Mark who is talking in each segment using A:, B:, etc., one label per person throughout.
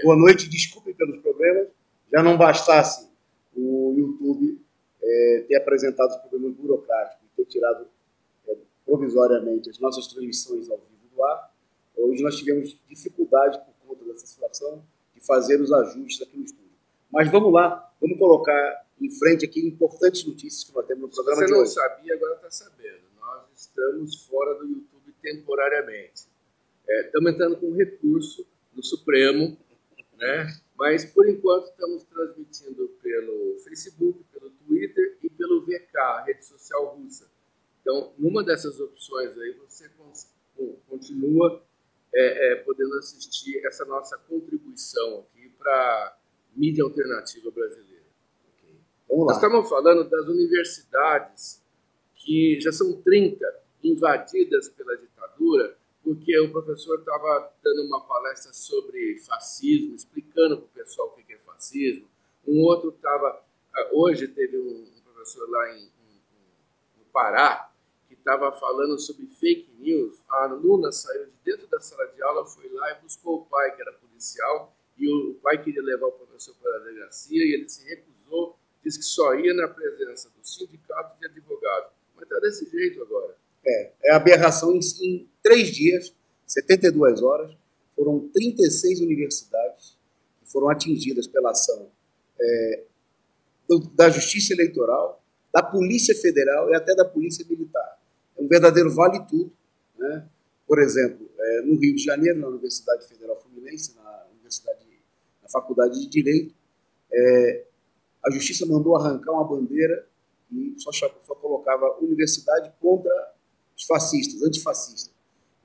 A: Boa noite, desculpem pelos problemas. Já não bastasse o YouTube ter apresentado os problemas burocráticos e ter tirado provisoriamente as nossas transmissões ao vivo do ar, hoje nós tivemos dificuldade por conta dessa situação de fazer os ajustes aqui no estúdio. Mas vamos lá, vamos colocar em frente aqui importantes notícias que nós temos no programa de hoje.
B: Você não sabia, agora está sabendo. Nós estamos fora do YouTube temporariamente. Estamos entrando com um recurso no Supremo, né? Mas, por enquanto, estamos transmitindo pelo Facebook, pelo Twitter e pelo VK, a rede social russa. Então, numa dessas opções aí, você continua podendo assistir essa nossa contribuição aqui para a mídia alternativa brasileira.
A: Okay. Vamos lá.
B: Nós estamos falando das universidades que já são 30 invadidas pela ditadura, porque o professor estava dando uma palestra sobre fascismo, explicando para o pessoal o que é fascismo. Um outro estava... Hoje teve um professor lá no Pará que estava falando sobre fake news. A aluna saiu de dentro da sala de aula, foi lá e buscou o pai, que era policial, e o pai queria levar o professor para a delegacia e ele se recusou, disse que só ia na presença do sindicato de advogados. Mas está desse jeito agora.
A: É aberração em 3 dias, 72 horas, foram 36 universidades que foram atingidas pela ação da Justiça Eleitoral, da Polícia Federal e até da Polícia Militar. É um verdadeiro vale-tudo, né? Por exemplo, no Rio de Janeiro, na Universidade Federal Fluminense, na Faculdade de Direito, a Justiça mandou arrancar uma bandeira e só colocava universidade contra os fascistas, antifascistas.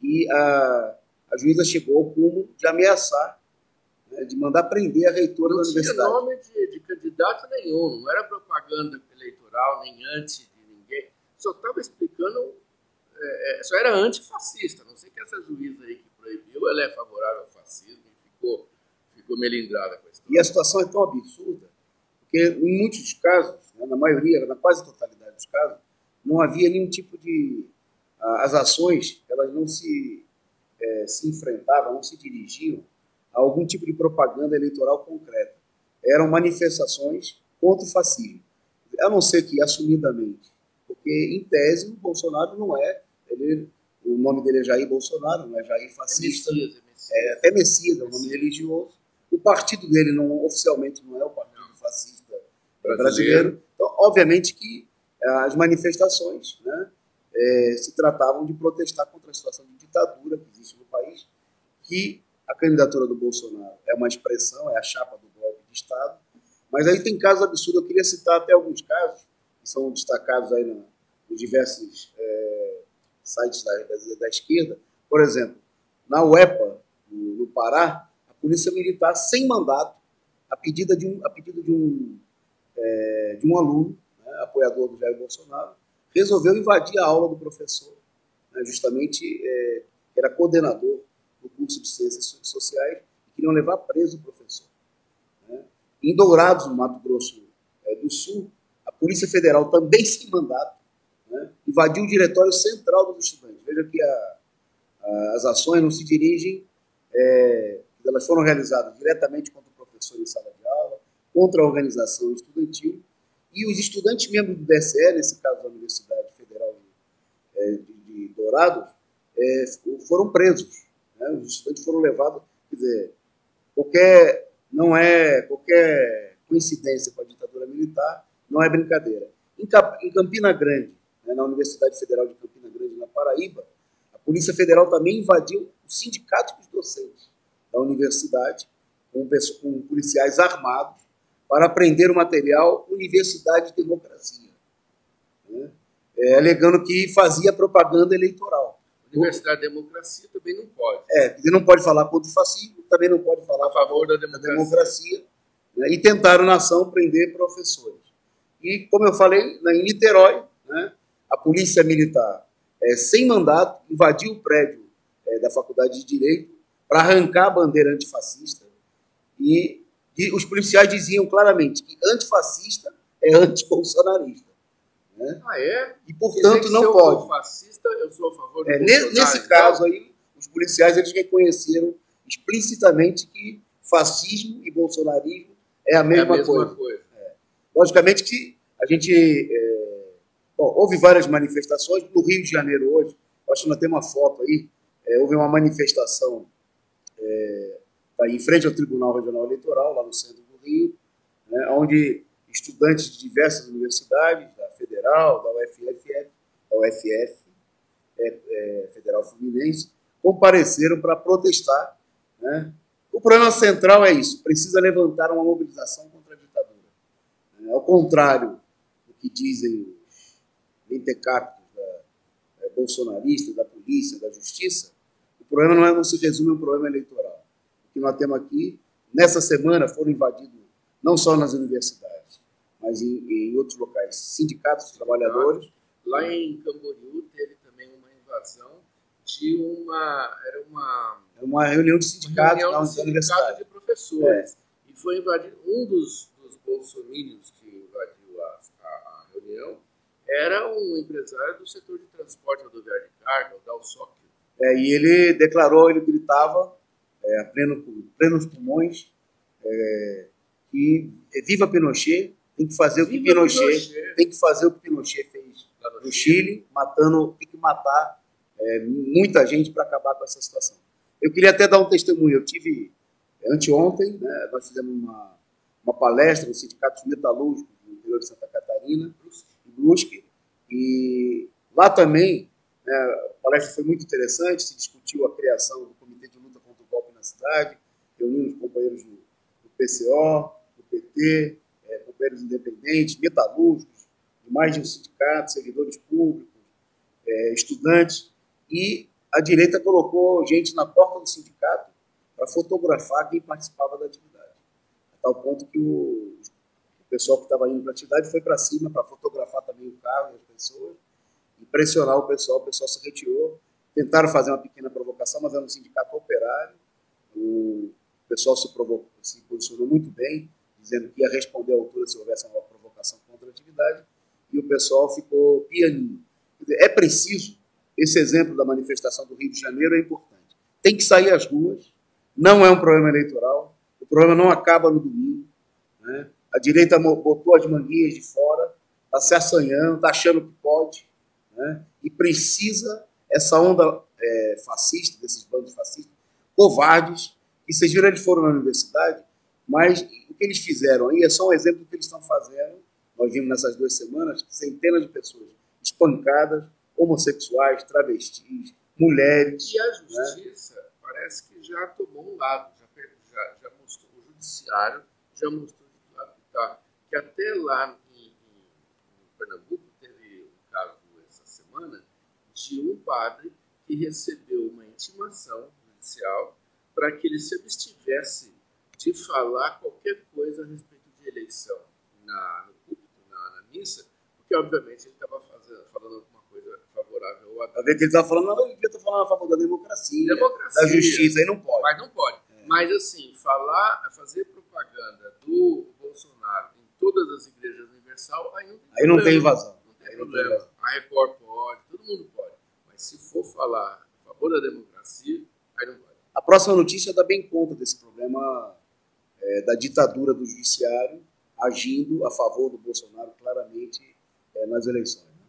A: E a juíza chegou ao cúmulo de ameaçar, né, de mandar prender a reitora da universidade.
B: Não tinha nome de candidato nenhum, não era propaganda eleitoral, nem anti de ninguém. Só estava explicando, só era antifascista. Não sei que essa juíza aí que proibiu, ela é favorável ao fascismo e ficou melindrada com a história.
A: E a situação é tão absurda, porque em muitos casos, né, na maioria, na quase totalidade dos casos, não havia nenhum tipo de... As ações, elas não se enfrentavam, não se dirigiam a algum tipo de propaganda eleitoral concreta. Eram manifestações contra o fascismo. A não ser que, assumidamente, porque, em tese, o Bolsonaro não é... o nome dele é Jair Bolsonaro, não é Jair fascista.
B: Messias.
A: Até Messias, é um nome religioso. O partido dele oficialmente não é o Partido Fascista Brasileiro. Então, obviamente que as manifestações, né, se tratavam de protestar contra a situação de ditadura que existe no país, que a candidatura do Bolsonaro é uma expressão, é a chapa do golpe de Estado, mas aí tem casos absurdos. Eu queria citar até alguns casos que são destacados aí nos diversos sites da esquerda. Por exemplo, na UEPA, no Pará, a Polícia Militar, sem mandato, a pedido de um aluno, né, apoiador do Jair Bolsonaro, resolveu invadir a aula do professor, né, justamente que era coordenador do curso de Ciências Sociais, e queriam levar preso o professor. Né. Em Dourados, no Mato Grosso do Sul, a Polícia Federal, também sem mandato, né, invadiu o diretório central dos estudantes. Veja que as ações não se dirigem, elas foram realizadas diretamente contra o professor em sala de aula, contra a organização estudantil, e os estudantes membros do DSE, nesse caso da Universidade Federal de Dourados, foram presos. Né? Os estudantes foram levados, quer dizer, qualquer coincidência com a ditadura militar não é brincadeira. Em Campina Grande, né, na Universidade Federal de Campina Grande, na Paraíba, a Polícia Federal também invadiu o sindicato dos docentes da universidade, com policiais armados, para prender o material Universidade de Democracia, né? Alegando que fazia propaganda eleitoral.
B: Universidade de Democracia também não pode.
A: Ele não pode falar contra o fascismo, também não pode falar
B: a favor da democracia,
A: né? E tentaram na ação prender professores. E, como eu falei, em Niterói, né, a Polícia Militar, sem mandato, invadiu o prédio da Faculdade de Direito para arrancar a bandeira antifascista, e os policiais diziam claramente que antifascista é antibolsonarista. Né? E, portanto, não pode.
B: Se eu for fascista, eu sou a favor do Bolsonaro.
A: Nesse caso aí, os policiais eles reconheceram explicitamente que fascismo e bolsonarismo é a mesma coisa. Logicamente que a gente... houve várias manifestações. No Rio de Janeiro hoje, acho que nós temos uma foto aí, houve uma manifestação em frente ao Tribunal Regional Eleitoral, lá no centro do Rio, né, onde estudantes de diversas universidades, da Federal, da UFF, Federal Fluminense, compareceram para protestar, né? O problema central é isso, precisa levantar uma mobilização contra a ditadura. Ao contrário do que dizem os mentecaptos bolsonaristas, da polícia, da justiça, o problema não se resume a um problema eleitoral. O que nós temos aqui, nessa semana, foram invadidos, não só nas universidades, mas em outros locais, sindicatos de trabalhadores.
B: Lá em Camboriú teve também uma invasão de
A: uma reunião de sindicatos
B: na universidade de professores. E foi invadido um dos bolsominions que invadiu a reunião, era um empresário do setor de transporte rodoviário de carga, o Dalsóquio.
A: E ele declarou, ele gritava a plenos pulmões que viva Pinochet, tem que fazer o que Pinochet fez no Chile, tem que matar muita gente para acabar com essa situação. Eu queria até dar um testemunho. Eu tive, anteontem, né, nós fizemos uma palestra no Sindicato dos Metalúrgicos do interior de Santa Catarina, em Brusque, e lá também, né, a palestra foi muito interessante, se discutiu a criação do Comitê de Luta contra o Golpe na cidade, reunimos companheiros do PCO, do PT, companheiros independentes, metalúrgicos, de mais de um sindicato, servidores públicos, estudantes, e a direita colocou gente na porta do sindicato para fotografar quem participava da atividade. A tal ponto que o pessoal que estava indo para a atividade foi para cima para fotografar também o carro e as pessoas e pressionar o pessoal se retirou. Tentaram fazer uma pequena provocação, mas era um sindicato operário. O pessoal se posicionou muito bem, dizendo que ia responder à altura se houvesse uma provocação contra a atividade, e o pessoal ficou pianinho. Quer dizer, é preciso, esse exemplo da manifestação do Rio de Janeiro é importante. Tem que sair às ruas, não é um problema eleitoral, o problema não acaba no domingo, né? A direita botou as manguinhas de fora, está se assanhando, está achando que pode, né? E precisa, essa onda fascista, desses bandos fascistas, covardes, que vocês viram, eles foram na universidade, mas o que eles fizeram aí é só um exemplo do que eles estão fazendo. Nós vimos nessas 2 semanas centenas de pessoas espancadas, homossexuais, travestis, mulheres.
B: E a justiça, né, parece que já tomou um lado, já mostrou, o judiciário já mostrou de lado que está. Que até lá em Pernambuco teve um caso essa semana de um padre que recebeu uma intimação judicial para que ele se abstivesse de falar qualquer coisa a respeito de eleição no púlpito, na missa, porque obviamente ele estava falando alguma coisa favorável a
A: ver que ele estava falando, não, ele devia estar falando a favor da democracia, da justiça, aí não pode.
B: Mas não pode. Mas assim, fazer propaganda do Bolsonaro em todas as igrejas universal, aí não tem
A: invasão.
B: Não tem problema. A Record pode, todo mundo pode. Mas se for falar a favor da democracia, aí não pode.
A: A próxima notícia dá bem conta desse problema da ditadura do judiciário agindo a favor do Bolsonaro claramente nas eleições. Né?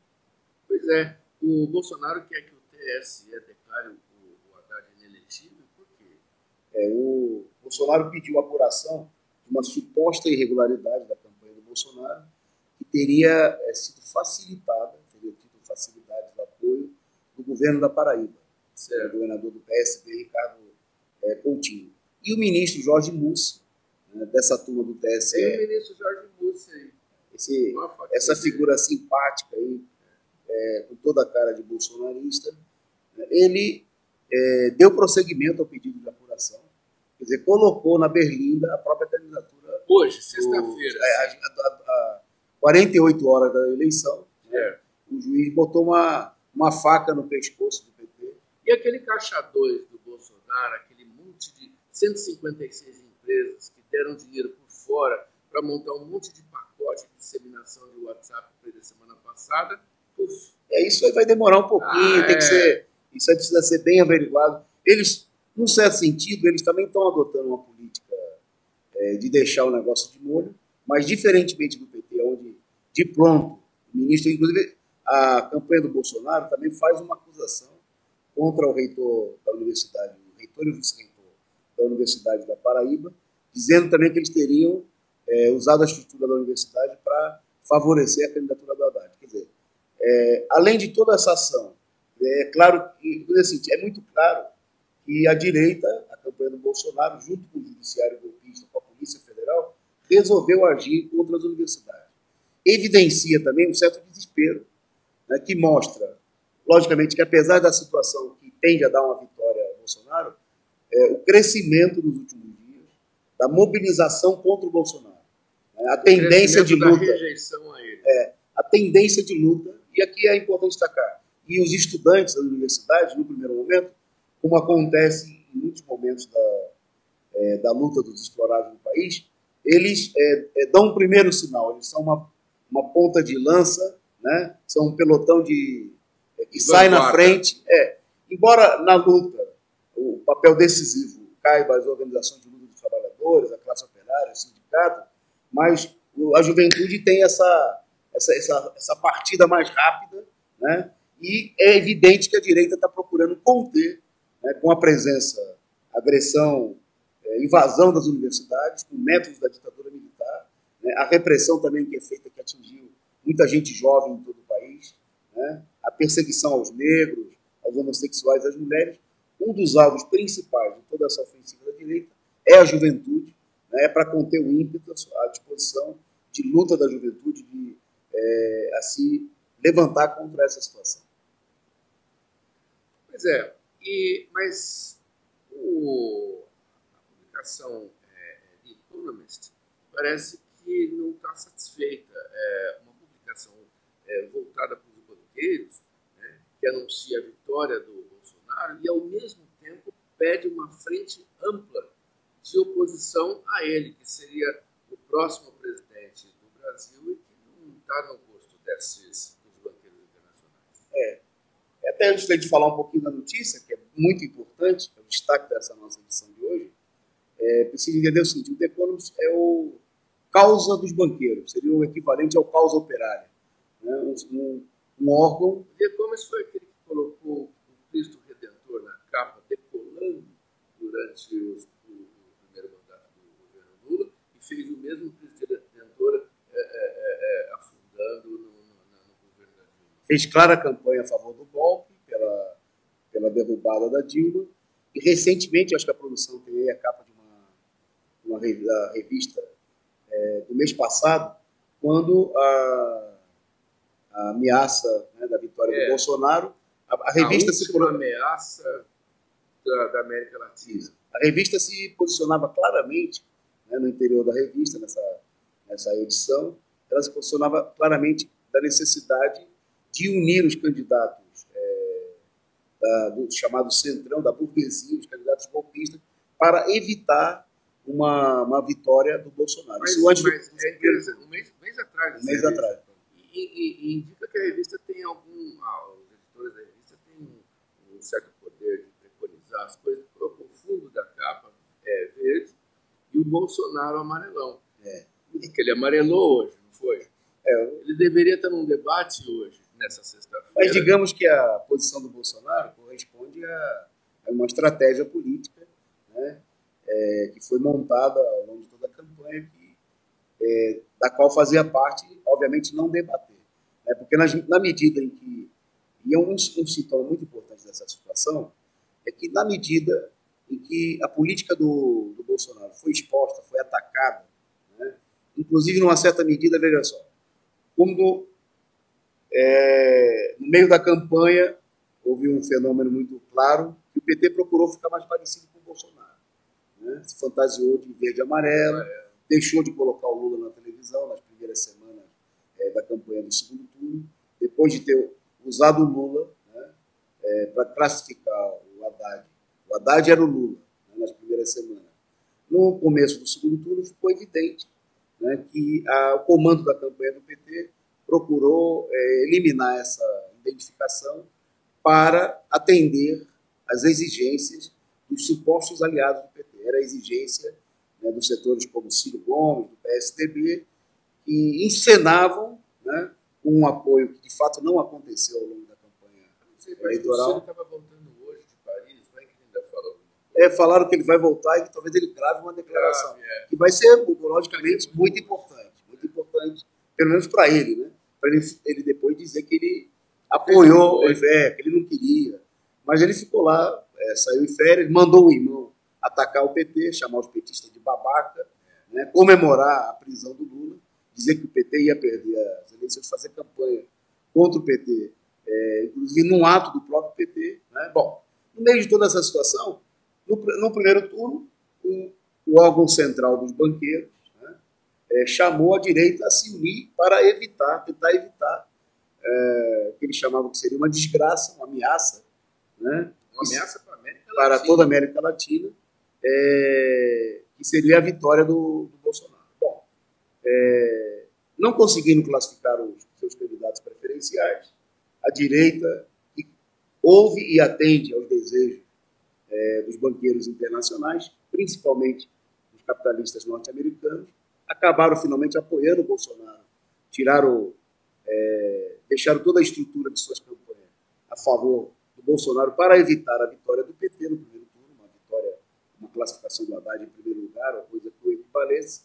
B: Pois é. O Bolsonaro quer que o TSE declare o Haddad inelegível, por quê?
A: O Bolsonaro pediu apuração de uma suposta irregularidade da campanha do Bolsonaro, que teria sido facilitada, teria tido facilidade do apoio do governo da Paraíba, o governador do PSB, Ricardo Coutinho. E o ministro Jorge Mussi, né, dessa turma do TSE.
B: Tem o ministro Jorge Mussi aí.
A: Essa figura simpática aí, com toda a cara de bolsonarista, ele deu prosseguimento ao pedido de apuração, quer dizer, colocou na berlinda a própria candidatura.
B: Hoje, sexta-feira.
A: A 48 horas da eleição, né, o juiz botou uma faca no pescoço do PT.
B: E aquele caixa 2 do Bolsonaro, aquele monte de 156 empresas que deram dinheiro por fora para montar um monte de pacote de disseminação de WhatsApp para ele semana passada.
A: Isso aí vai demorar um pouquinho, tem que ser, isso aí precisa ser bem averiguado. Eles, num certo sentido, eles também estão adotando uma política de deixar o negócio de molho, mas diferentemente do PT, onde de pronto o ministro, inclusive a campanha do Bolsonaro também faz uma acusação contra o reitor da universidade, o reitor e o vice-reitor da Universidade da Paraíba, dizendo também que eles teriam usado a estrutura da universidade para favorecer a candidatura do Haddad. Quer dizer, além de toda essa ação, é claro que assim, é muito claro que a direita, a campanha do Bolsonaro, junto com o judiciário golpista, com a Polícia Federal, resolveu agir contra as universidades. Evidencia também um certo desespero, né, que mostra, logicamente, que apesar da situação que tende a dar uma vitória ao Bolsonaro, o crescimento nos últimos dias da mobilização contra o Bolsonaro, né, a tendência de luta,
B: da rejeição a ele.
A: A tendência de luta, e aqui é importante destacar, e os estudantes da universidade, no primeiro momento, como acontece em muitos momentos da luta dos explorados no país, eles dão um primeiro sinal, eles são uma ponta de lança, né? São um pelotão que sai na frente. Embora na luta o papel decisivo caiba às organizações de luta dos trabalhadores, a classe operária, o sindicato, mas a juventude tem essa partida mais rápida, né? E é evidente que a direita está procurando conter, né, com a presença, agressão, invasão das universidades, com métodos da ditadura militar, né, a repressão também que é feita, que atingiu muita gente jovem em todo o país, né, a perseguição aos negros, aos homossexuais, às mulheres. Um dos alvos principais de toda essa ofensiva da direita é a juventude, né, para conter o ímpeto, a disposição de luta da juventude, de a se levantar contra essa situação.
B: Pois é, mas a publicação The Economist parece que não está satisfeita. Uma publicação voltada para os banqueiros, né, que anuncia a vitória do Bolsonaro e, ao mesmo tempo, pede uma frente ampla de oposição a ele, que seria o próximo presidente do Brasil e que não está no gosto dos banqueiros internacionais.
A: Até antes de falar um pouquinho da notícia, que é muito importante, é o destaque dessa nossa edição de hoje, preciso entender o seguinte: o The Economist é o causa dos banqueiros, seria o equivalente ao causa operária, né? Um órgão.
B: O The Economist foi aquele que colocou o Cristo Redentor na capa, decolando durante o primeiro mandato do governo Lula, e fez o mesmo Cristo Redentor afundando no governo da Dilma.
A: Fez clara campanha a favor do golpe, pela derrubada da Dilma, e recentemente, acho que a produção tem aí a capa de uma revista do mês passado, quando a ameaça, né, da vitória do Bolsonaro, a revista
B: a ameaça da América Latina.
A: A revista se posicionava claramente, né, no interior da revista, nessa edição, ela se posicionava claramente da necessidade de unir os candidatos do chamado centrão, da burguesia, os candidatos golpistas, para evitar uma vitória do Bolsonaro.
B: Mas um mês atrás. E indica que a revista tem os editores da revista têm um certo poder de preconizar as coisas. O fundo da capa é verde e o Bolsonaro amarelão. Porque ele amarelou hoje, não foi? Ele deveria estar num debate hoje, nessa sexta-feira.
A: Mas digamos que a posição do Bolsonaro corresponde a uma estratégia política, né, que foi montada ao longo de toda a campanha, da qual fazia parte, obviamente, não debater. Né, porque na medida em que... E é um sintoma muito importante dessa situação, é que na medida em que a política do Bolsonaro foi exposta, foi atacada, né, inclusive numa certa medida, veja só, como no meio da campanha houve um fenômeno muito claro, que o PT procurou ficar mais parecido com o Bolsonaro, né? Se fantasiou de verde e amarelo, deixou de colocar o Lula na televisão nas primeiras semanas da campanha do segundo turno, depois de ter usado o Lula, né, para classificar o Haddad. O Haddad era o Lula, né, nas primeiras semanas. No começo do segundo turno ficou evidente, né, que o comando da campanha do PT procurou eliminar essa identificação para atender às exigências dos supostos aliados do PT. Era a exigência, né, dos setores como Ciro Gomes, do PSDB, que encenavam, né, um apoio que de fato não aconteceu ao longo da campanha eleitoral.
B: Ele estava voltando hoje de Paris, não é que ele ainda falou?
A: Falaram que ele vai voltar e que talvez ele grave uma declaração, que vai ser, logicamente, muito importante, pelo menos para ele, né? Para ele depois dizer que ele apoiou, que ele não queria, mas ele ficou lá, saiu em férias, mandou o irmão atacar o PT, chamar os petistas de babaca, né? Comemorar a prisão do Lula, dizer que o PT ia perder as eleições, fazer campanha contra o PT, inclusive num ato do próprio PT, né? Bom, no meio de toda essa situação, no primeiro turno, o órgão central dos banqueiros, né, chamou a direita a se unir para tentar evitar o que eles chamavam que seria uma desgraça, uma ameaça, né,
B: uma ameaça
A: para toda a América Latina, que seria a vitória do Bolsonaro. Bom, não conseguindo classificar os seus candidatos preferenciais, a direita, que ouve e atende aos desejos dos banqueiros internacionais, principalmente dos capitalistas norte-americanos, acabaram finalmente apoiando o Bolsonaro, deixaram toda a estrutura de suas campanhas a favor do Bolsonaro para evitar a vitória do PT no primeiro turno, uma classificação do Haddad em primeiro lugar, uma coisa que o equivalesse.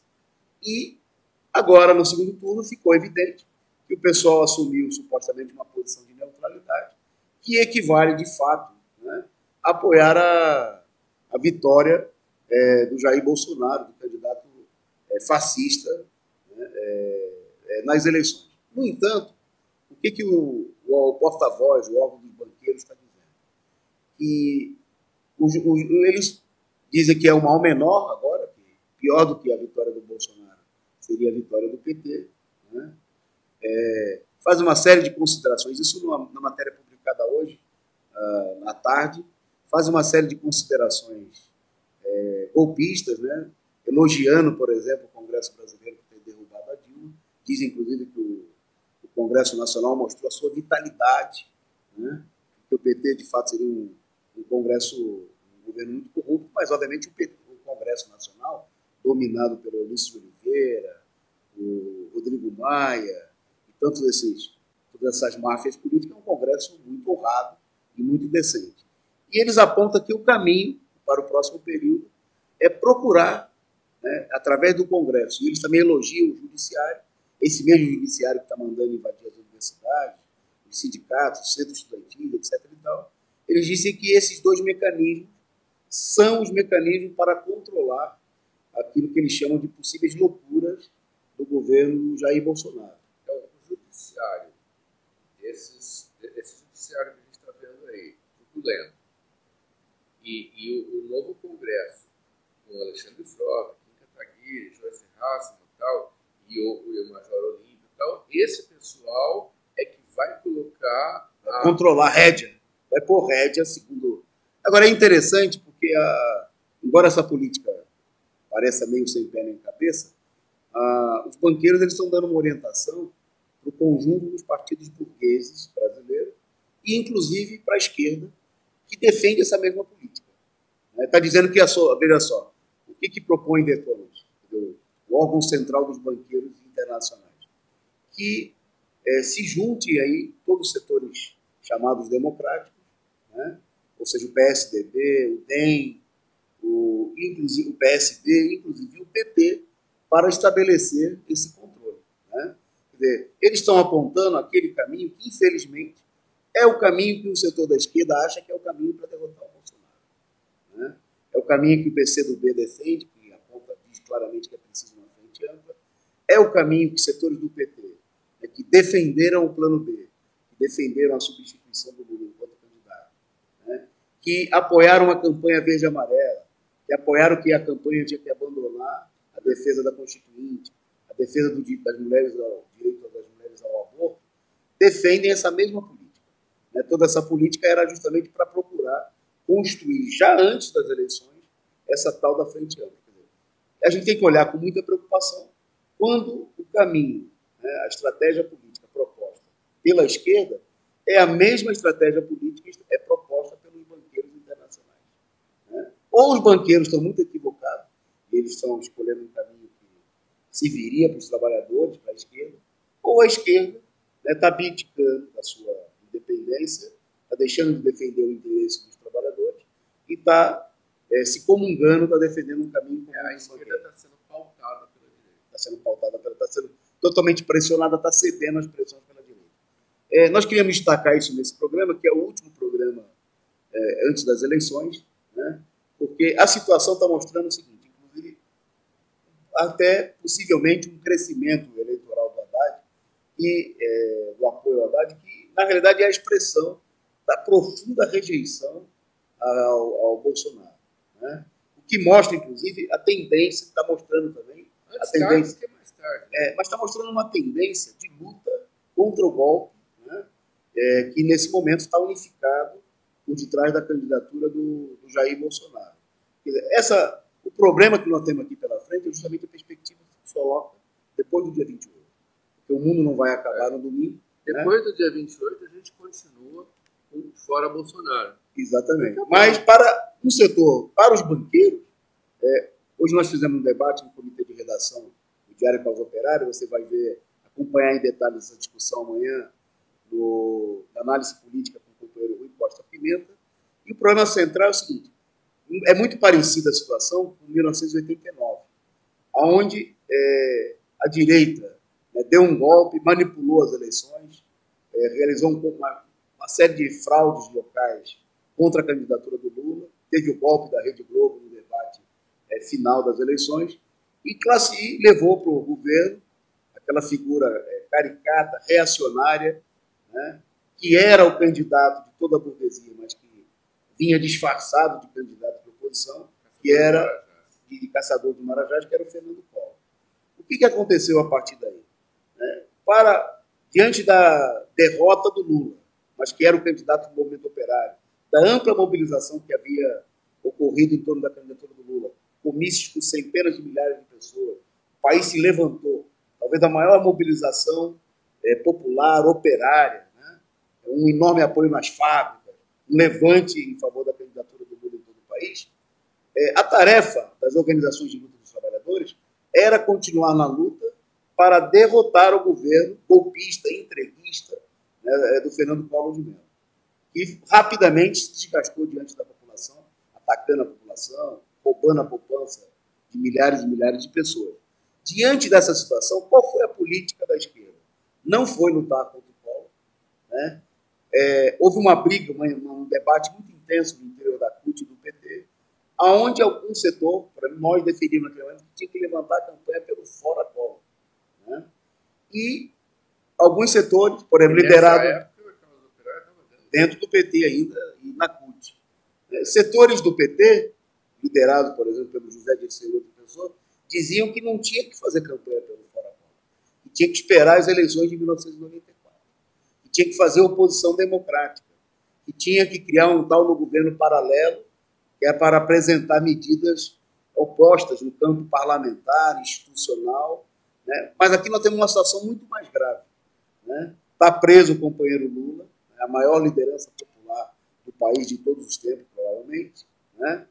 A: E agora, no segundo turno, ficou evidente que o pessoal assumiu supostamente uma posição de neutralidade, que equivale, de fato, né, a apoiar a vitória do Jair Bolsonaro, do candidato fascista, né, nas eleições. No entanto, o que o porta-voz, o órgão dos banqueiros está dizendo? Que eles dizem que é o mal menor agora, que pior do que a vitória do Bolsonaro seria a vitória do PT, né? Faz uma série de considerações, isso na matéria publicada hoje, à tarde, faz uma série de considerações golpistas, né? Elogiando, por exemplo, o Congresso brasileiro por ter derrubado a Dilma, diz inclusive que o Congresso Nacional mostrou a sua vitalidade, né? Que o PT de fato seria um governo muito corrupto, mas obviamente o Congresso Nacional, dominado pelo Ulisses de Oliveira, o Rodrigo Maia e todas essas máfias políticas, é um Congresso muito honrado e muito decente. E eles apontam que o caminho para o próximo período é procurar, né, através do Congresso, e eles também elogiam o Judiciário, esse mesmo Judiciário que está mandando invadir as universidades, os sindicatos, os centros estudantis, etc. e tal, eles dizem que esses dois mecanismos são os mecanismos para controlar aquilo que eles chamam de possíveis loucuras do governo Jair Bolsonaro.
B: Então, o Judiciário, esse Judiciário que a gente está vendo aí, turbulento, e o novo Congresso, com o Alexandre Frota, Kim Kataguiri, Joyce Hasselmann e tal, e o Major Olímpio e tal, esse pessoal é que vai colocar...
A: Controlar a rédea. Vai pôr rédea, segundo... Agora, é interessante porque, embora essa política pareça meio sem pé nem cabeça, os banqueiros eles estão dando uma orientação para o conjunto dos partidos burgueses brasileiros e, inclusive, para a esquerda, que defende essa mesma política. Está dizendo que, veja só, o que propõe depois o órgão central dos banqueiros internacionais? Que se junte aí todos os setores chamados democráticos, né? Ou seja, o PSDB, o DEM, inclusive o PSD, inclusive o PT, para estabelecer esse controle, né? Quer dizer, eles estão apontando aquele caminho que, infelizmente, é o caminho que o setor da esquerda acha que é o caminho para derrotar o Bolsonaro, né? É o caminho que o PCdoB defende, que aponta, diz claramente que é preciso uma frente ampla. É o caminho que setores do PT, né, que defenderam o plano B, que defenderam a substituição do Lula enquanto candidato, né, que apoiaram a campanha verde e amarela, que apoiaram que a campanha tinha que abandonar a defesa da Constituinte, a defesa do direito das mulheres ao aborto, defendem essa mesma política. Né? Toda essa política era justamente para procurar construir, já antes das eleições, essa tal da frente ampla. A gente tem que olhar com muita preocupação quando o caminho, né, a estratégia política proposta pela esquerda é a mesma estratégia política que é proposta pelos banqueiros internacionais. Né? Ou os banqueiros estão muito equivocados, e eles estão escolhendo um caminho que serviria para os trabalhadores, para a esquerda, ou a esquerda está abdicando da sua independência, está deixando de defender o interesse dos trabalhadores e está se comungando, está defendendo um caminho comum.
B: A esquerda está sendo pautada pela direita.
A: Está sendo pautada, está sendo totalmente pressionada, está cedendo às pressões pela direita. Nós queríamos destacar isso nesse programa, que é o último programa antes das eleições, né? Porque a situação está mostrando o seguinte, inclusive, até possivelmente um crescimento eleitoral do Haddad, e do apoio ao Haddad, que, na realidade, é a expressão da profunda rejeição ao Bolsonaro, né? O que mostra, inclusive, a tendência, está mostrando também,
B: Antes tarde que mais tarde.
A: Mas está mostrando uma tendência de luta contra o golpe, né? Que nesse momento está unificado por detrás da candidatura do Jair Bolsonaro. Quer dizer, o problema que nós temos aqui pela frente é justamente a perspectiva que se coloca depois do dia 28. Porque o mundo não vai acabar no domingo.
B: Depois do dia 28, a gente continua fora Bolsonaro.
A: Exatamente. Mas para o setor, para os banqueiros, hoje nós fizemos um debate no comitê de redação do Diário Causa Operária, você vai acompanhar em detalhes essa discussão amanhã na análise política com o companheiro Rui Costa Pimenta. E o problema central é o seguinte, é muito parecida a situação com 1989, onde a direita deu um golpe, manipulou as eleições, realizou uma série de fraudes locais contra a candidatura do Lula, teve o golpe da Rede Globo no debate final das eleições, e levou para o governo aquela figura caricata, reacionária, né, que era o candidato de toda a burguesia, mas que vinha disfarçado de candidato de oposição, que era de caçador do Marajás, que era o Fernando Collor. O que aconteceu a partir daí? Diante da derrota do Lula, mas que era o candidato do movimento operário, da ampla mobilização que havia ocorrido em torno da candidatura do Lula, comícios com centenas de milhares de pessoas, o país se levantou, talvez a maior mobilização popular, operária, né? Um enorme apoio nas fábricas, um levante em favor da candidatura do Lula em todo o país. A tarefa das organizações de luta dos trabalhadores era continuar na luta para derrotar o governo golpista, entreguista, né, do Fernando Collor de Mello, que rapidamente se desgastou diante da população, atacando a população, roubando a poupança de milhares e milhares de pessoas. Diante dessa situação, qual foi a política da esquerda? Não foi lutar contra o Collor, né? Houve uma briga, um debate muito intenso no interior da CUT e do PT, onde algum setor, nós definimos naquele momento, que tinha que levantar a campanha pelo fora Collor, né? E alguns setores, por exemplo, liderados dentro do PT ainda e na CUT. Setores do PT, liderados, por exemplo, pelo José Dirceu e outra pessoa, diziam que não tinha que fazer campanha pelo fora Collor, que tinha que esperar as eleições de 1994, que tinha que fazer oposição democrática, que tinha que criar um tal no governo paralelo, que é para apresentar medidas opostas no campo parlamentar, institucional, né? Mas aqui nós temos uma situação muito mais grave, né? Está preso o companheiro Lula, a maior liderança popular do país de todos os tempos, provavelmente, né?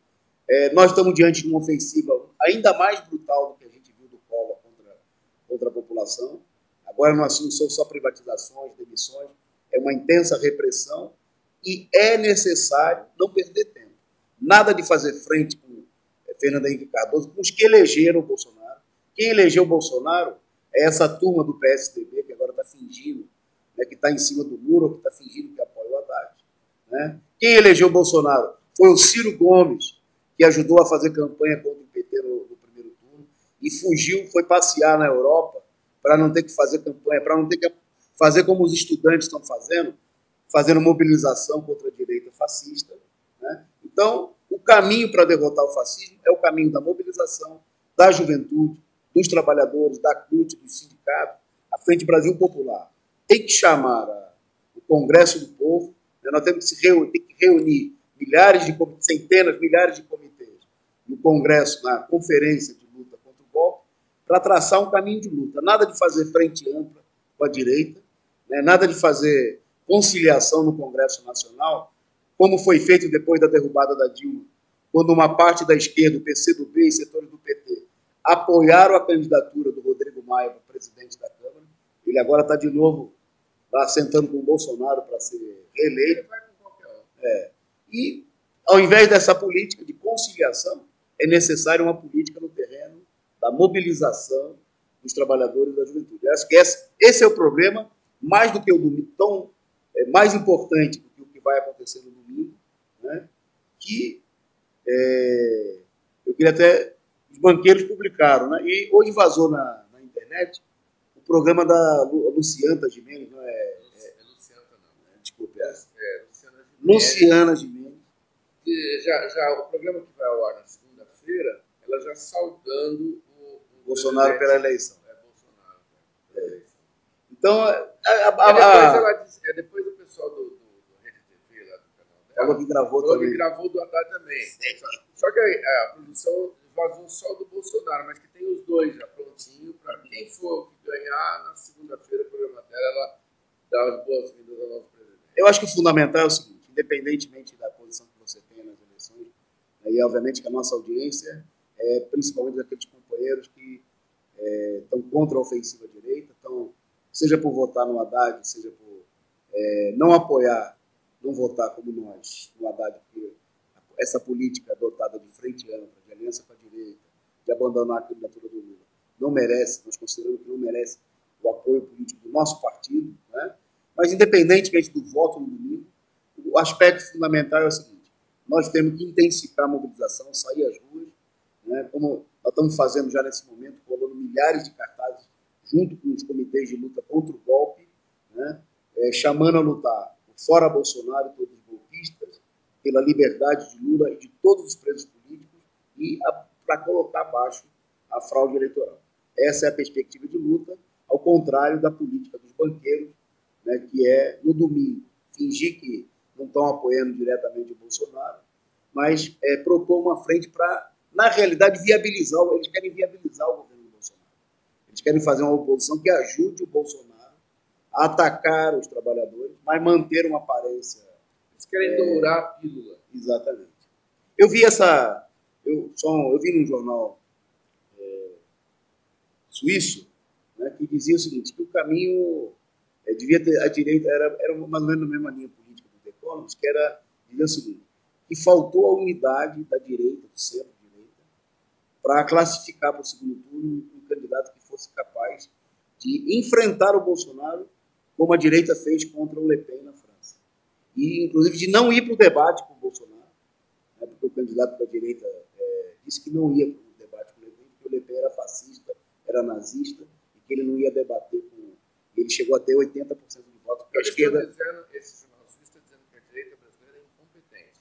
A: Nós estamos diante de uma ofensiva ainda mais brutal do que a gente viu do Collor contra a população. Agora não são só privatizações, demissões, é uma intensa repressão e é necessário não perder tempo. Nada de fazer frente com Fernando Henrique Cardoso, com os que elegeram o Bolsonaro. Quem elegeu o Bolsonaro é essa turma do PSDB que agora está fingindo, né, que está em cima do muro, que está fingindo que apoia o Haddad, né? Quem elegeu o Bolsonaro foi o Ciro Gomes, que ajudou a fazer campanha contra o PT no primeiro turno e fugiu, foi passear na Europa para não ter que fazer campanha, para não ter que fazer como os estudantes estão fazendo mobilização contra a direita fascista, né? Então, o caminho para derrotar o fascismo é o caminho da mobilização, da juventude, dos trabalhadores, da CUT, dos sindicatos, a Frente Brasil Popular. Tem que chamar o Congresso do Povo, né? Nós temos que reunir centenas, milhares de comitês no Congresso, na conferência de luta contra o golpe, para traçar um caminho de luta. Nada de fazer frente ampla com a direita, né? Nada de fazer conciliação no Congresso Nacional, como foi feito depois da derrubada da Dilma quando uma parte da esquerda, o PCdoB e setores do PT, apoiaram a candidatura do Rodrigo Maia para presidente da Câmara. Ele agora está de novo lá sentando com o Bolsonaro para ser reeleito. E, ao invés dessa política de conciliação, é necessária uma política no terreno da mobilização dos trabalhadores da juventude. Eu acho que esse é o problema, mais do que o domingo, mais importante do que o que vai acontecer no domingo, né? Que eu queria até... Os banqueiros publicaram, né? E hoje vazou na internet o programa da Luciana Gimenez, não é?
B: Luciana, não.
A: Desculpe.
B: Luciana Gimenez.
A: Luciana Gimenez.
B: Já o programa que vai ao ar na segunda-feira, ela já saudando o
A: Bolsonaro pela eleição.
B: Bolsonaro pela eleição.
A: Então,
B: depois o pessoal do Rede TV, lá do canal dela,
A: falou que gravou também.
B: Que gravou do Haddad também. Só que a produção vazou só do Bolsonaro, mas que tem os dois já prontinho para quem for ganhar na segunda-feira o programa dela, ela dá as boas-vindas ao nosso presidente.
A: Eu acho que o fundamental é o seguinte: independentemente da posição que você tenha nas eleições, e obviamente que a nossa audiência é principalmente daqueles companheiros que estão contra a ofensiva direita, seja por votar no Haddad, seja por não apoiar, não votar como nós no Haddad, porque essa política adotada de frente ampla, de aliança com a direita, de abandonar a candidatura do Lula, não merece, nós consideramos que não merece o apoio político do nosso partido, né? Mas independentemente do voto no domingo, o aspecto fundamental é o seguinte: nós temos que intensificar a mobilização, sair às ruas, né? Como nós estamos fazendo já nesse momento, colando milhares de cartazes junto com os comitês de luta contra o golpe, né? Chamando a lutar por fora Bolsonaro e todos os golpistas, pela liberdade de Lula e de todos os presos políticos e para colocar abaixo a fraude eleitoral. Essa é a perspectiva de luta, ao contrário da política dos banqueiros, né, que é, no domingo, fingir que não estão apoiando diretamente o Bolsonaro, mas propor uma frente para, na realidade, eles querem viabilizar o governo do Bolsonaro. Eles querem fazer uma oposição que ajude o Bolsonaro a atacar os trabalhadores, mas manter uma aparência...
B: Eles querem dourar a pílula.
A: Exatamente. Eu vi num jornal suíço, né, que dizia o seguinte, que o caminho devia ter, a direita era mais ou menos na mesma linha política do The Economist, que dizia o seguinte, que faltou a unidade da direita, do centro-direita, para classificar para o segundo turno um candidato que fosse capaz de enfrentar o Bolsonaro como a direita fez contra o Le Pen na França. E, inclusive, de não ir para o debate com o Bolsonaro, né, porque o candidato da direita disse que não ia para o debate com o Le Pen, porque o Le Pen era fascista, era nazista, e que ele não ia debater com... Ele chegou a ter 80% de votos para a esquerda.
B: Esse jornal suíço está dizendo que a direita brasileira é incompetente.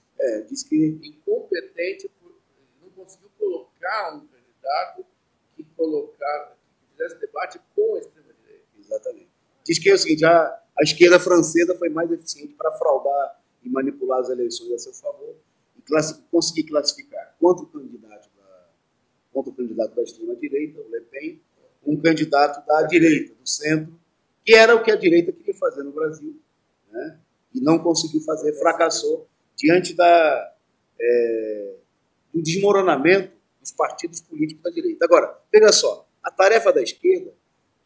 A: Diz que...
B: Incompetente porque não conseguiu colocar um candidato que fizesse debate com a extrema-direita.
A: Exatamente. Diz que é o seguinte, a esquerda francesa foi mais eficiente para fraudar e manipular as eleições a seu favor e conseguir classificar contra o candidato da extrema-direita, o Le Pen, um candidato da direita, do centro, que era o que a direita queria fazer no Brasil, né? E não conseguiu fazer, fracassou diante do desmoronamento dos partidos políticos da direita. Agora, veja só, a tarefa da esquerda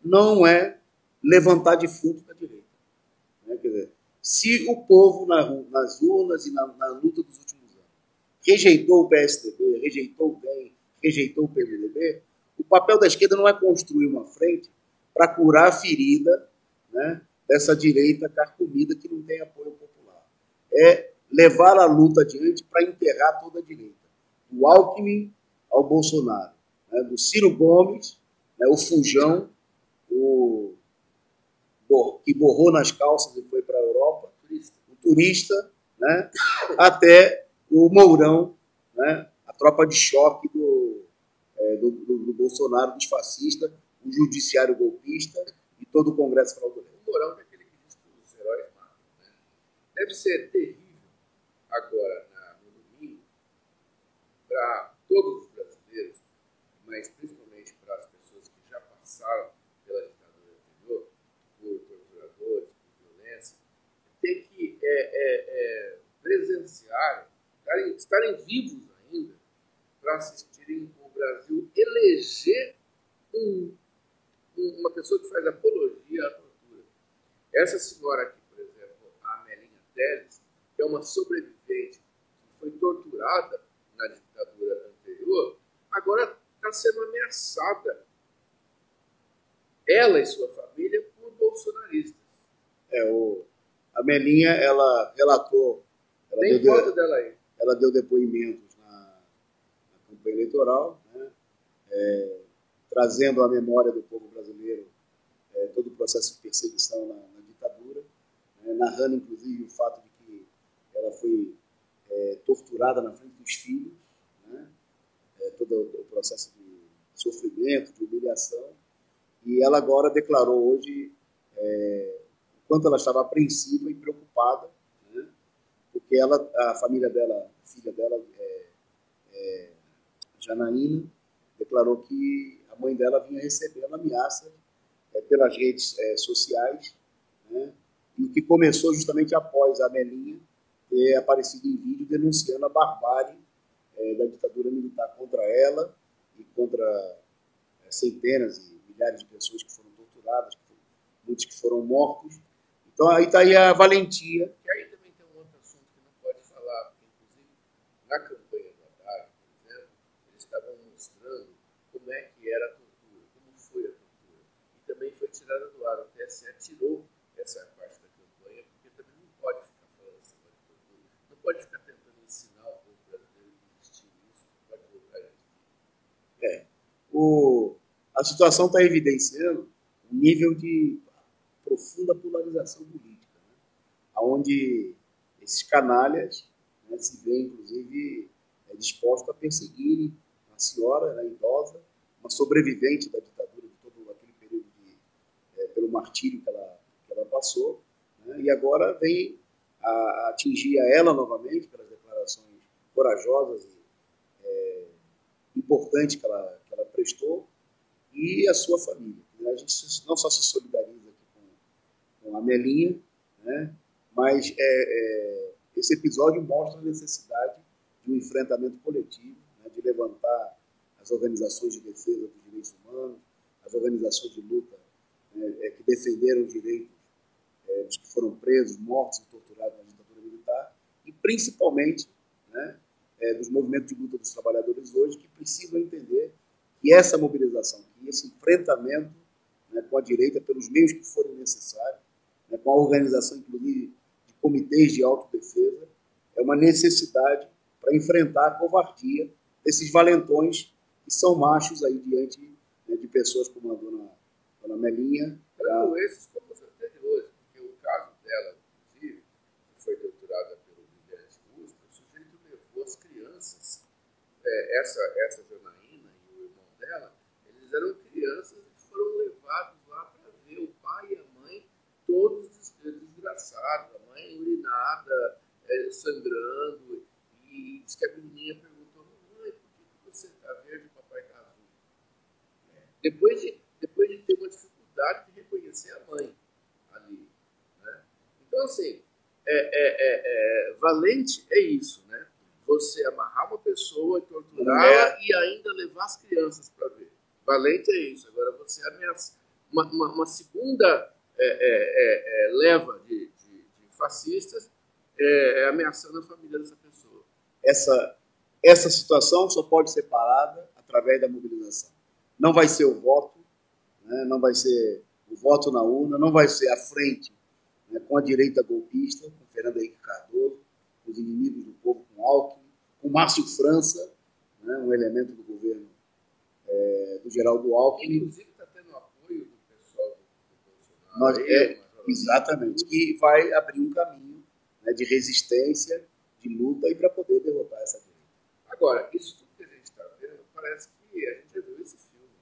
A: não é levantar defunto da direita. Né? Quer dizer, se o povo nas urnas e na luta dos últimos anos rejeitou o PSDB, rejeitou o DEM, rejeitou o PMDB, o papel da esquerda não é construir uma frente para curar a ferida, né, dessa direita carcomida que não tem apoio popular. É levar a luta adiante para enterrar toda a direita. Do Alckmin ao Bolsonaro, né, do Ciro Gomes, né, o Fujão, que borrou nas calças e foi para a Europa, o turista, né, até o Mourão, né, a tropa de choque do Bolsonaro, dos fascistas, o judiciário golpista e todo o Congresso fraudulento.
B: O Mourão é aquele que diz que os heróis matam. Né? Deve ser terrível agora, no domingo, para todos os brasileiros, mas principalmente para as pessoas que já passaram pela ditadura anterior, por torturadores, por violência, ter que presenciarem, estarem vivos ainda, assistirem o Brasil eleger uma pessoa que faz apologia à tortura. Essa senhora aqui, por exemplo, a Amelinha Teles, que é uma sobrevivente que foi torturada na ditadura anterior, agora está sendo ameaçada, ela e sua família, por bolsonaristas.
A: A Melinha, ela relatou...
B: Tem foto dela aí.
A: Ela deu depoimentos na campanha eleitoral, né, trazendo à memória do povo brasileiro todo o processo de perseguição na ditadura, né, narrando, inclusive, o fato de que ela foi torturada na frente dos filhos, né, todo o processo de sofrimento, de humilhação. E ela agora declarou hoje o quanto ela estava apreensiva e preocupada, né, porque a família dela, a filha dela, Janaína, declarou que a mãe dela vinha recebendo ameaças pelas redes sociais, né, e o que começou justamente após a Melinha ter aparecido em vídeo denunciando a barbárie da ditadura militar contra ela e contra centenas e milhares de pessoas que foram torturadas, muitos que foram mortos. Então aí está aí a valentia.
B: E aí também tem um outro assunto que não pode falar, porque inclusive na campanha do Haddad, por exemplo, eles estavam mostrando como é que era a tortura, como foi a tortura. E também foi tirada do ar, o TSE tirou essa parte da campanha, porque também não pode ficar falando essa coisa de tortura, não pode ficar tentando ensinar o povo brasileiro que existiu isso, não pode voltar a existir.
A: A situação está evidenciando um nível de profunda polarização política, né, onde esses canalhas, né, se veem, inclusive, dispostos a perseguirem uma senhora, né, idosa, uma sobrevivente da ditadura de todo aquele período pelo martírio que ela passou, né, e agora vem a atingir a ela novamente pelas declarações corajosas e importantes que ela prestou, e a sua família. A gente não só se solidariza aqui com a Melinha, né, mas esse episódio mostra a necessidade de um enfrentamento coletivo, né, de levantar as organizações de defesa dos direitos humanos, as organizações de luta, né, que defenderam os direitos dos que foram presos, mortos e torturados na ditadura militar, e principalmente, né, dos movimentos de luta dos trabalhadores hoje, que precisam entender que essa mobilização, que esse enfrentamento, né, com a direita pelos meios que forem necessários, né, com a organização, inclusive, de comitês de autodefesa, é uma necessidade para enfrentar a covardia desses valentões que são machos aí diante, né, de pessoas como a dona Melinha.
B: Tanto esses como os anteriores, porque o caso dela, inclusive, que foi torturada pelo Brilhante Ustra, o sujeito levou as crianças, essa Janaína e o irmão dela, eles eram crianças e foram levados lá para ver o pai e a mãe todos desgraçados, a mãe urinada, sangrando, e diz que a menininha perguntou: mãe, por que você está verde e o papai está azul? Depois de ter uma dificuldade de reconhecer a mãe ali, né? Então, assim, valente é isso, né? Você amarrar uma pessoa, torturá-la e ainda levar as crianças para ver. Valente é isso. Agora, você ameaça uma segunda leva de fascistas ameaçando a família dessa pessoa.
A: Essa situação só pode ser parada através da mobilização. Não vai ser o voto, né, não vai ser o voto na urna, não vai ser a frente, né, com a direita golpista, com Fernando Henrique Cardoso, com os inimigos do povo, com Alckmin, com Márcio França, né, um elemento do governo do Geraldo Alckmin.
B: Inclusive está tendo apoio do pessoal do Bolsonaro.
A: Exatamente, que vai abrir um caminho, né, de resistência, de luta e para poder derrotar essa direita.
B: Agora, isso tudo que a gente está vendo, parece que a gente já viu esse filme,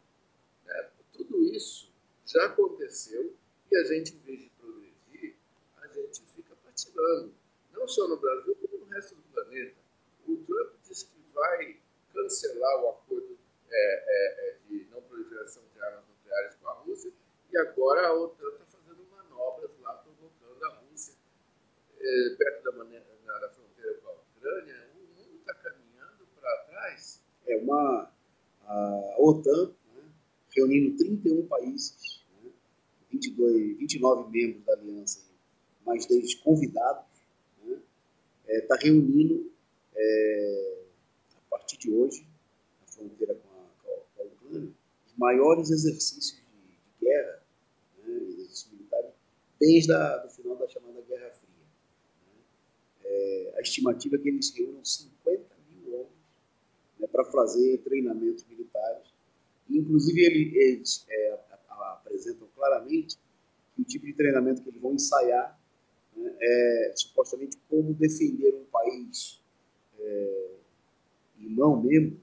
B: né? Tudo isso já aconteceu e a gente, em vez de progredir, a gente fica patinando. Não só no Brasil, como no resto do planeta. O Trump disse que vai cancelar o acordo de não proliferação de armas nucleares com a Rússia, e agora a OTAN está fazendo manobras lá, provocando a Rússia perto da fronteira com a Ucrânia. O mundo está caminhando para trás.
A: reunindo 31 países, né, 29 membros da aliança, mais deles convidados, né, está reunindo, a partir de hoje, na fronteira com a Ucrânia, os maiores exercícios de guerra, né, exercícios militares, desde o final da chamada Guerra Fria. A estimativa é que eles reúnam 50 mil homens, né, para fazer treinamentos militares. E, inclusive, eles apresentam claramente que o tipo de treinamento que eles vão ensaiar, né, é supostamente como defender um país irmão membro,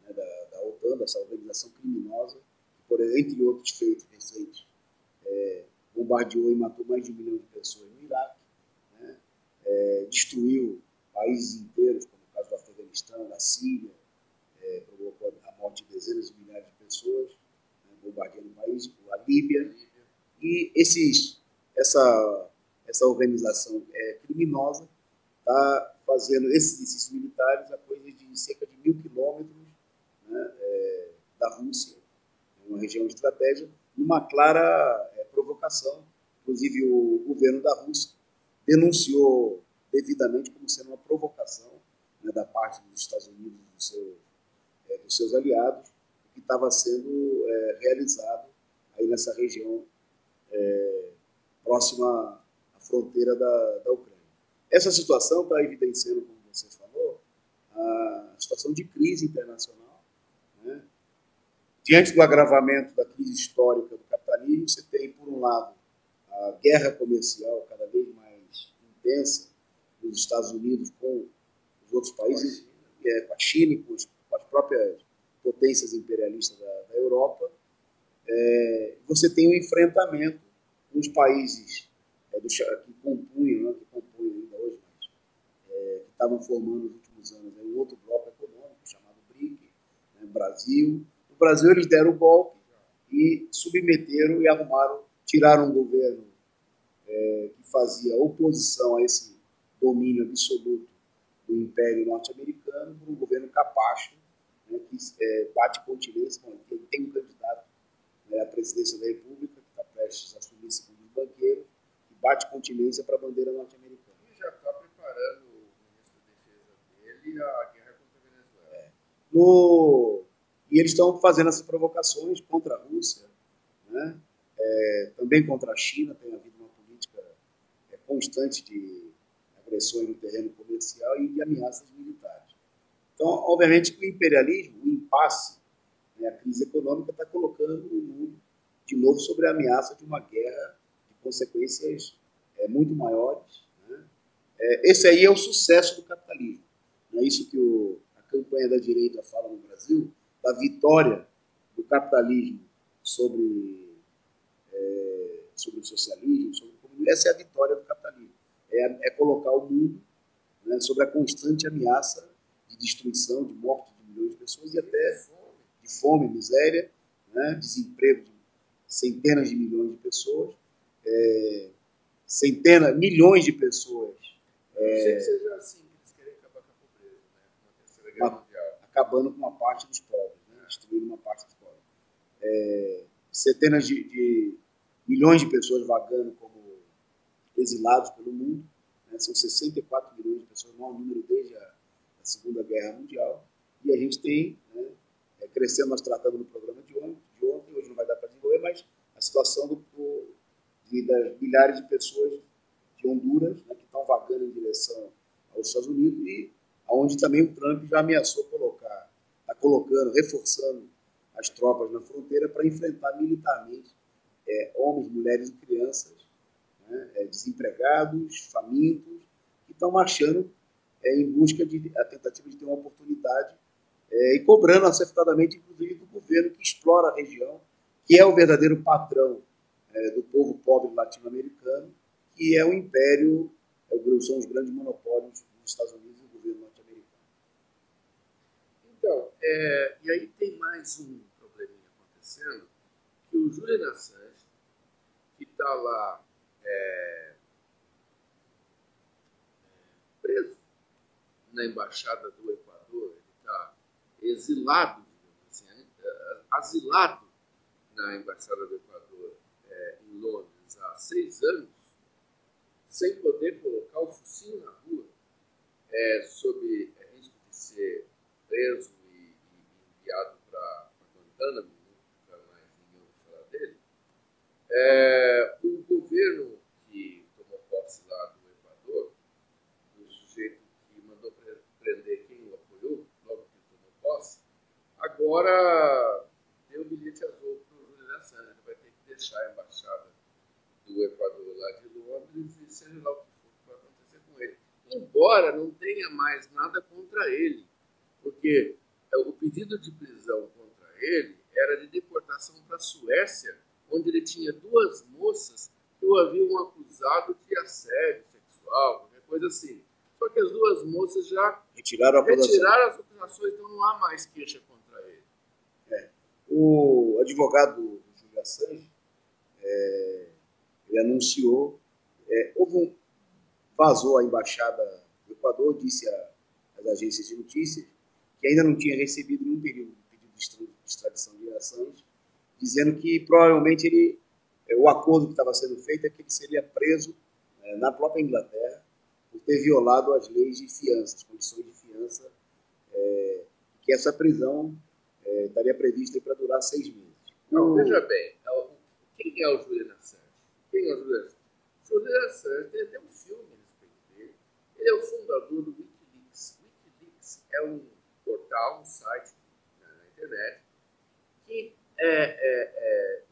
A: né, da OTAN, dessa organização criminosa, que, por exemplo, entre outros feitos recentes, bombardeou e matou mais de 1 milhão de pessoas no Iraque, né, destruiu países inteiros, como o caso do Afeganistão, da Síria, provocou a morte de dezenas de milhares de pessoas, né, bombardeando o país, a Líbia. E essa organização criminosa está fazendo esses exercícios militares a coisa de cerca de 1.000 quilômetros, né, da Rússia, uma região estratégica, numa clara provocação. Inclusive, o governo da Rússia denunciou devidamente como sendo uma provocação, né, da parte dos Estados Unidos e dos seus aliados, que estava sendo realizado aí nessa região próxima à fronteira da Ucrânia. Essa situação está evidenciando, como você falou, a situação de crise internacional, né? Diante do agravamento da crise histórica do capitalismo, você tem, por um lado, a guerra comercial cada vez mais intensa dos Estados Unidos com os outros países, com a China e com as próprias potências imperialistas da Europa. Você tem um enfrentamento com os países que compunham ainda hoje, mas que estavam formando nos últimos anos um outro bloco econômico chamado BRIC, né, Brasil. No Brasil, eles deram o golpe e submeteram e tiraram um governo que fazia oposição a esse domínio absoluto do Império Norte-Americano por um governo capacho, né, que bate continência, que tem um candidato, né, à presidência da República, que está prestes a assumir segundo os banqueiros, que bate continência para a bandeira norte-americana.
B: E já está preparando o ministro da Defesa dele a guerra contra a Venezuela.
A: E eles estão fazendo essas provocações contra a Rússia, né, também contra a China. Tem havido uma política constante de agressões no terreno comercial e de ameaças militares. Então, obviamente que o imperialismo, o impasse, né, a crise econômica está colocando o mundo de novo sobre a ameaça de uma guerra de consequências muito maiores, né? Esse aí é o sucesso do capitalismo. Não é isso que a campanha da direita fala no Brasil, da vitória do capitalismo sobre o socialismo, sobre o comunismo. Essa é a vitória do capitalismo. É colocar o mundo, né, sobre a constante ameaça de destruição, de morte de milhões de pessoas e até de fome, miséria, né, desemprego de centenas de milhões de pessoas, milhões de pessoas.
B: Não sei que seja assim, que eles querem acabar com a pobreza, né, com a Terceira Guerra Mundial.
A: Acabando com uma parte dos pobres, né, destruindo uma parte dos pobres. Centenas de milhões de pessoas vagando como exilados pelo mundo, né, são 64 milhões de pessoas, o maior número desde a Segunda Guerra Mundial, e a gente tem, né, crescendo. Nós tratamos no programa de ontem, hoje não vai dar para desenvolver, mas a situação das milhares de pessoas de Honduras, né, que estão vagando em direção aos Estados Unidos, e onde também o Trump já ameaçou está colocando, reforçando as tropas na fronteira para enfrentar militarmente homens, mulheres e crianças, né, desempregados, famintos, que estão marchando em busca a tentativa de ter uma oportunidade e cobrando acertadamente, inclusive, do governo que explora a região, que é o verdadeiro patrão do povo pobre latino-americano, que é o império, são os grandes monopólios dos Estados Unidos e do governo norte-americano.
B: Então, e aí tem mais um probleminha acontecendo, que o Julian Assange, que está lá preso na embaixada do Equador, ele está exilado, digamos assim, asilado na Embaixada do Equador em Londres há 6 anos, sem poder colocar o focinho na rua, sob risco de ser preso e enviado para Guantánamo, nunca mais ninguém ouviu falar dele. O governo que tomou posse lá do Equador, o sujeito que mandou prender quem o apoiou, logo que tomou posse, agora deu bilhete azul para o Julian Assange. Ele vai ter que deixar a embaixada do Equador lá de Londres e seja lá o que for que vai acontecer com ele. Embora não tenha mais nada contra ele, porque o pedido de prisão contra ele era de deportação para a Suécia, onde ele tinha 2 moças que o haviam acusado de assédio sexual, qualquer coisa assim. Só que as 2 moças já retiraram as acusações, então não há mais queixa contra ele.
A: O advogado do Julian Assange, ele anunciou, vazou a embaixada do Equador, disse às agências de notícias que ainda não tinha recebido nenhum pedido de extradição de Assange, dizendo que provavelmente o acordo que estava sendo feito é que ele seria preso na própria Inglaterra por ter violado as leis de fiança, as condições de fiança, que essa prisão estaria prevista para durar 6 meses.
B: Não, veja bem, quem é o Julian Assange? Quem é o Julian Assange? O Julian Assange tem até um filme a respeito dele. Ele é o fundador do Wikileaks. Wikileaks é um portal, um site na internet que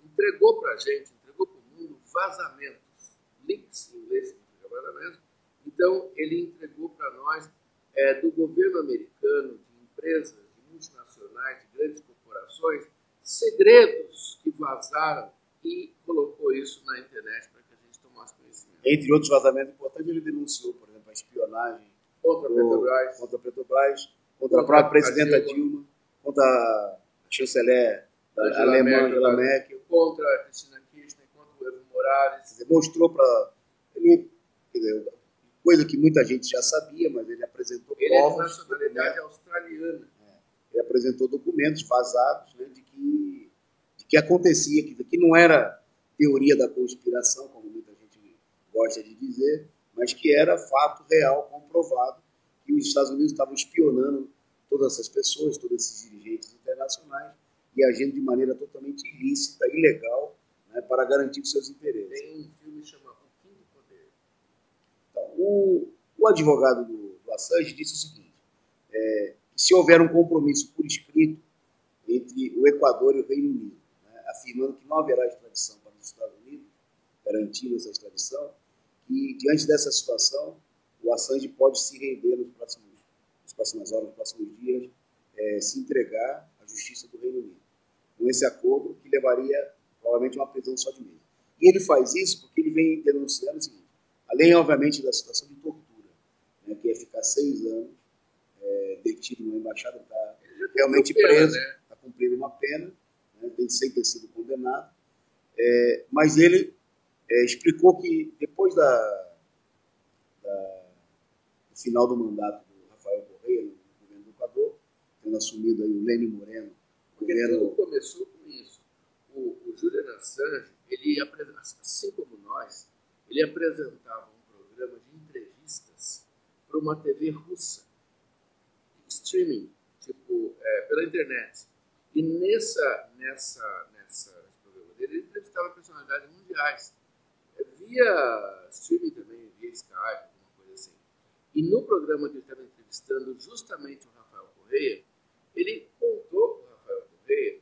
B: entregou para a gente, entregou para o mundo vazamentos. Leaks, em inglês, significa vazamento. Então, ele entregou para nós, do governo americano, de empresas, de multinacionais, de grandes corporações, segredos que vazaram e colocou isso na internet para que a gente tomasse conhecimento.
A: Entre outros vazamentos importantes, ele denunciou, por exemplo, a espionagem contra a Petrobras, contra a própria presidenta Dilma, contra a chanceler alemã Angela Merkel,
B: contra a Cristina Kirchner, contra o Evo Morales.
A: Demonstrou para ele, coisa que muita gente já sabia, mas ele apresentou
B: provas. Ele é de nacionalidade australiana.
A: Ele apresentou documentos vazados, né, de que acontecia, que não era teoria da conspiração, como muita gente gosta de dizer, mas que era fato real, comprovado, que os Estados Unidos estavam espionando todas essas pessoas, todos esses dirigentes internacionais, e agindo de maneira totalmente ilícita, ilegal, né, para garantir os seus interesses.
B: Tem um filme chamado O Fim do Poder.
A: Então, o advogado do Assange disse o seguinte, que se houver um compromisso por escrito entre o Equador e o Reino Unido, né, afirmando que não haverá extradição para os Estados Unidos, garantindo essa extradição, e diante dessa situação, o Assange pode se render nas próximas horas, nos próximos dias, se entregar à Justiça do Reino Unido, com esse acordo que levaria provavelmente uma prisão só de mês. E ele faz isso porque ele vem denunciando o seguinte, além, obviamente, da situação de tortura, né, que é ficar 6 anos detido numa embaixada, está realmente preso, está cumprindo uma pena, né, sem ter sido condenado, mas ele explicou que depois do final do mandato do Rafael Correa, no governo do Equador, tendo assumido aí o Lenín Moreno.
B: Tudo começou com isso. O Julian Assange, ele, assim como nós, ele apresentava um programa de entrevistas para uma TV russa, streaming, tipo, pela internet. E nesse programa dele, ele entrevistava personalidades mundiais. Via streaming também, via Skype, alguma coisa assim. E no programa que ele estava entrevistando justamente o Rafael Correa, ele contou para o Rafael Correa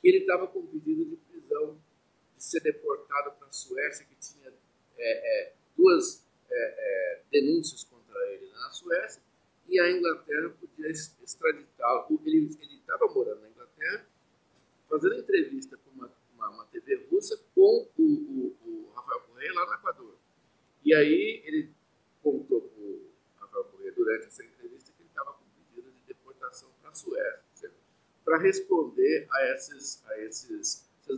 B: que ele estava com pedido de prisão, de ser deportado para a Suécia, que tinha 2 denúncias contra ele na Suécia, e a Inglaterra podia extraditá-lo. Ele estava morando na Inglaterra, fazendo entrevista com uma TV russa com o Rafael Correa lá no Equador. E aí ele contou para o Rafael Correa durante essa entrevista que ele estava com pedido de deportação para a Suécia, para responder a essas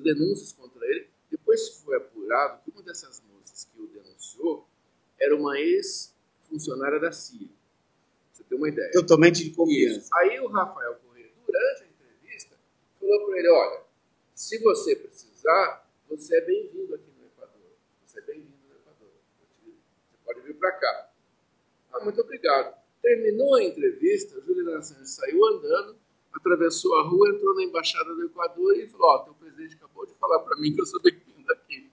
B: denúncias contra ele. Depois foi apurado que uma dessas moças que o denunciou era uma ex-funcionária da CIA. Você tem uma ideia?
A: Totalmente de confiança.
B: Isso. Aí o Rafael Correa, durante a entrevista, falou para ele, olha, Se você precisar, você é bem-vindo aqui no Equador. Você é bem-vindo no Equador. Você pode vir para cá. Ah, muito obrigado. Terminou a entrevista, Julian Assange saiu andando, atravessou a rua, entrou na Embaixada do Equador e falou: teu presidente acabou de falar para mim que eu sou bem-vindo aqui.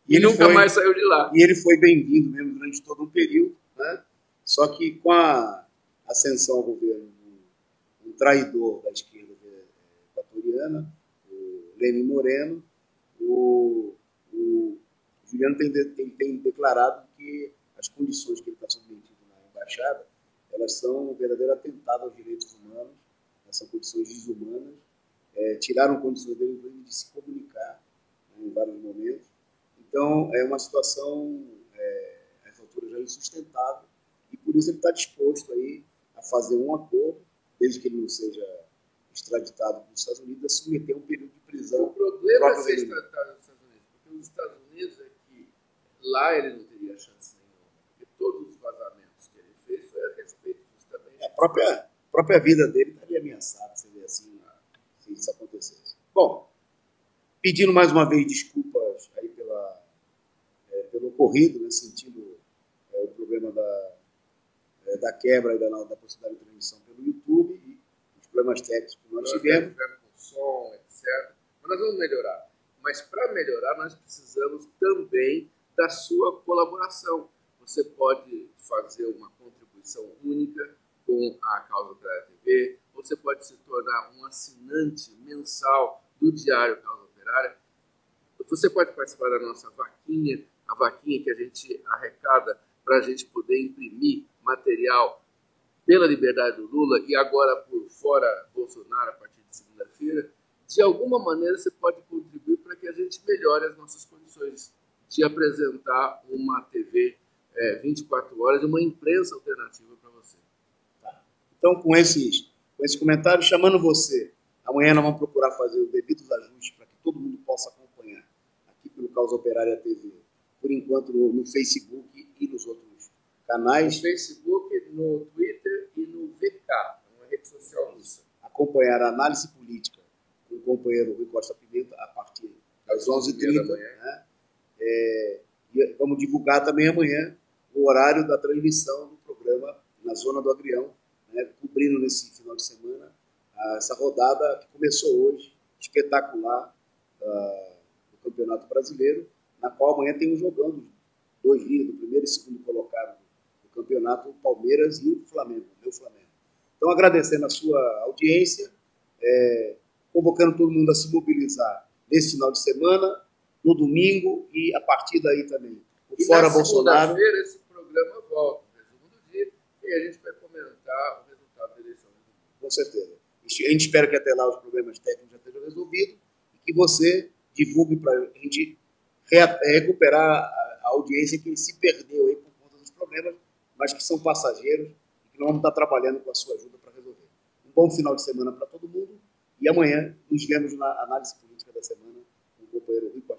B: E nunca mais saiu de lá.
A: E ele foi bem-vindo mesmo durante todo um período, né? Só que com a ascensão ao governo um traidor da esquerda equatoriana, o Lenin Moreno, o Juliano tem declarado que as condições que ele está submetido na embaixada, elas são um verdadeiro atentado aos direitos humanos, são condições desumanas, tiraram condições dele de se comunicar, né, em vários momentos. Então, é uma situação, a essa altura, já insustentável, e por isso ele está disposto aí a fazer um acordo, desde que ele não seja extraditado para os Estados Unidos, a submeter um período de prisão.
B: O problema é ser extraditado nos Estados Unidos, porque os Estados Unidos é que lá ele não teria chance nenhuma, porque todos os vazamentos que ele fez foi a respeito justamente...
A: A própria vida dele estaria ameaçada, seria assim, se isso acontecesse. Bom, pedindo mais uma vez desculpas aí pelo ocorrido, né, sentindo o problema da quebra e da possibilidade de transmissão pelo YouTube e os problemas técnicos que nós tivemos.
B: Com som, etc. Mas nós vamos melhorar. Mas para melhorar, nós precisamos também da sua colaboração. Você pode fazer uma contribuição única com a Causa Operária TV, você pode se tornar um assinante mensal do Diário Causa Operária, você pode participar da nossa vaquinha, a vaquinha que a gente arrecada para a gente poder imprimir material pela liberdade do Lula e agora por fora Bolsonaro a partir de segunda-feira. De alguma maneira você pode contribuir para que a gente melhore as nossas condições de apresentar uma TV 24 horas, uma imprensa alternativa para você.
A: Tá. Então, com esses comentários, chamando você, amanhã nós vamos procurar fazer os devidos ajustes para que todo mundo possa acompanhar aqui pelo Causa Operária TV, por enquanto no Facebook e nos outros canais.
B: No Facebook, no Twitter e no VK, uma rede social russa.
A: Acompanhar a análise política com o companheiro Rui Costa Pimenta a partir das 11h30. Né? E vamos divulgar também amanhã o horário da transmissão do programa na Zona do Agrião, né, cobrindo nesse final de semana essa rodada que começou hoje, espetacular, do Campeonato Brasileiro, na qual amanhã tem um jogão dos dois líderes, do primeiro e segundo colocado do campeonato, o Palmeiras e o Flamengo, meu Flamengo. Então, agradecendo a sua audiência, convocando todo mundo a se mobilizar nesse final de semana, no domingo e a partir daí também. O Fora Bolsonaro.
B: Na segunda-feira esse programa volta, no resumo do dia, e a gente vai comentar o resultado da eleição.
A: Com certeza. A gente espera que até lá os problemas técnicos já estejam resolvidos e que você divulgue para a gente recuperar a audiência que se perdeu aí por conta dos problemas, mas que são passageiros e que nós vamos estar trabalhando com a sua ajuda para resolver. Um bom final de semana para todo mundo e amanhã nos vemos na análise política da semana com o companheiro Rui Costa.